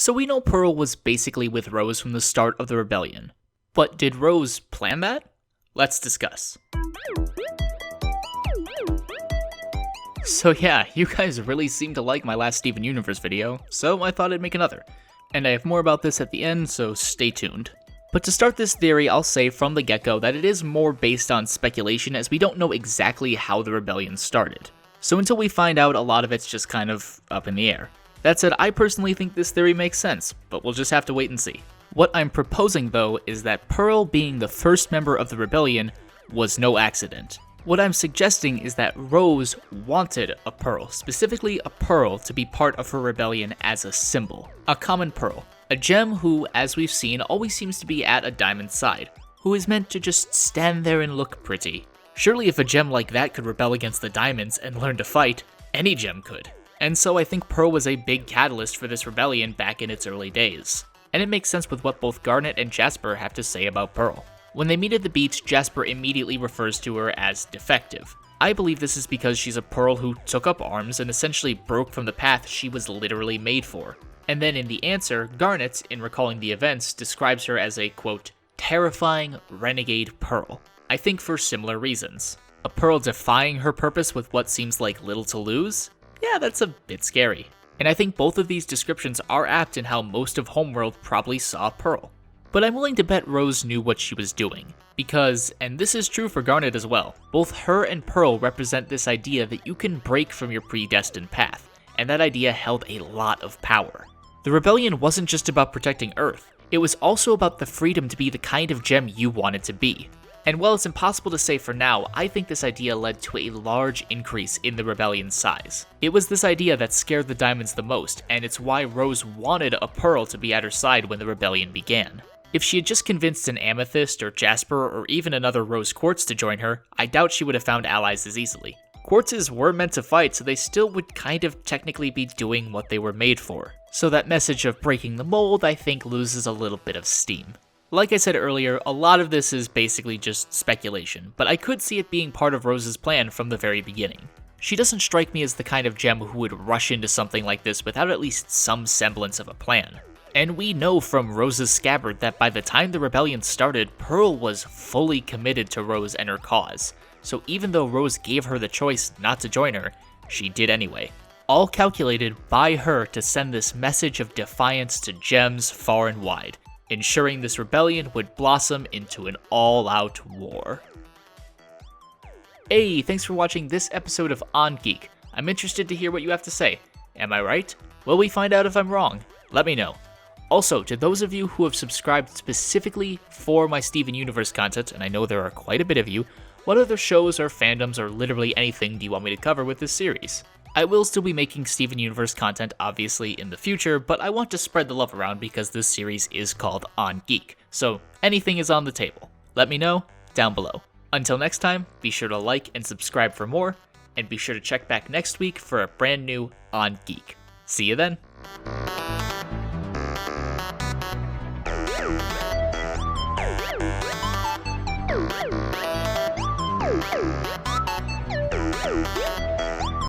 So we know Pearl was basically with Rose from the start of the rebellion. But did Rose plan that? Let's discuss. So yeah, you guys really seem to like my last Steven Universe video, so I thought I'd make another. And I have more about this at the end, so stay tuned. But to start this theory, I'll say from the get-go that it is more based on speculation, as we don't know exactly how the rebellion started. So until we find out, a lot of it's just kind of up in the air. That said, I personally think this theory makes sense, but we'll just have to wait and see. What I'm proposing though is that Pearl being the first member of the rebellion was no accident. What I'm suggesting is that Rose wanted a pearl, specifically a pearl, to be part of her rebellion as a symbol. A common pearl. A gem who, as we've seen, always seems to be at a diamond's side, who is meant to just stand there and look pretty. Surely if a gem like that could rebel against the diamonds and learn to fight, any gem could. And so I think Pearl was a big catalyst for this rebellion back in its early days. And it makes sense with what both Garnet and Jasper have to say about Pearl. When they meet at the beach, Jasper immediately refers to her as defective. I believe this is because she's a Pearl who took up arms and essentially broke from the path she was literally made for. And then in the answer, Garnet, in recalling the events, describes her as a, quote, terrifying renegade Pearl. I think for similar reasons. A Pearl defying her purpose with what seems like little to lose? Yeah, that's a bit scary. And I think both of these descriptions are apt in how most of Homeworld probably saw Pearl. But I'm willing to bet Rose knew what she was doing. Because, and this is true for Garnet as well, both her and Pearl represent this idea that you can break from your predestined path, and that idea held a lot of power. The rebellion wasn't just about protecting Earth, it was also about the freedom to be the kind of gem you wanted to be. And while it's impossible to say for now, I think this idea led to a large increase in the rebellion's size. It was this idea that scared the diamonds the most, and it's why Rose wanted a Pearl to be at her side when the rebellion began. If she had just convinced an Amethyst or Jasper or even another Rose Quartz to join her, I doubt she would have found allies as easily. Quartzes were meant to fight, so they still would kind of technically be doing what they were made for. So that message of breaking the mold, I think, loses a little bit of steam. Like I said earlier, a lot of this is basically just speculation, but I could see it being part of Rose's plan from the very beginning. She doesn't strike me as the kind of gem who would rush into something like this without at least some semblance of a plan. And we know from Rose's scabbard that by the time the rebellion started, Pearl was fully committed to Rose and her cause. So even though Rose gave her the choice not to join her, she did anyway. All calculated by her to send this message of defiance to gems far and wide, ensuring this rebellion would blossom into an all-out war. Hey, thanks for watching this episode of On Geek. I'm interested to hear what you have to say. Am I right? Will we find out if I'm wrong? Let me know. Also, to those of you who have subscribed specifically for my Steven Universe content, and I know there are quite a bit of you, what other shows or fandoms or literally anything do you want me to cover with this series? I will still be making Steven Universe content obviously in the future, but I want to spread the love around because this series is called On Geek, so anything is on the table. Let me know down below. Until next time, be sure to like and subscribe for more, and be sure to check back next week for a brand new On Geek. See you then!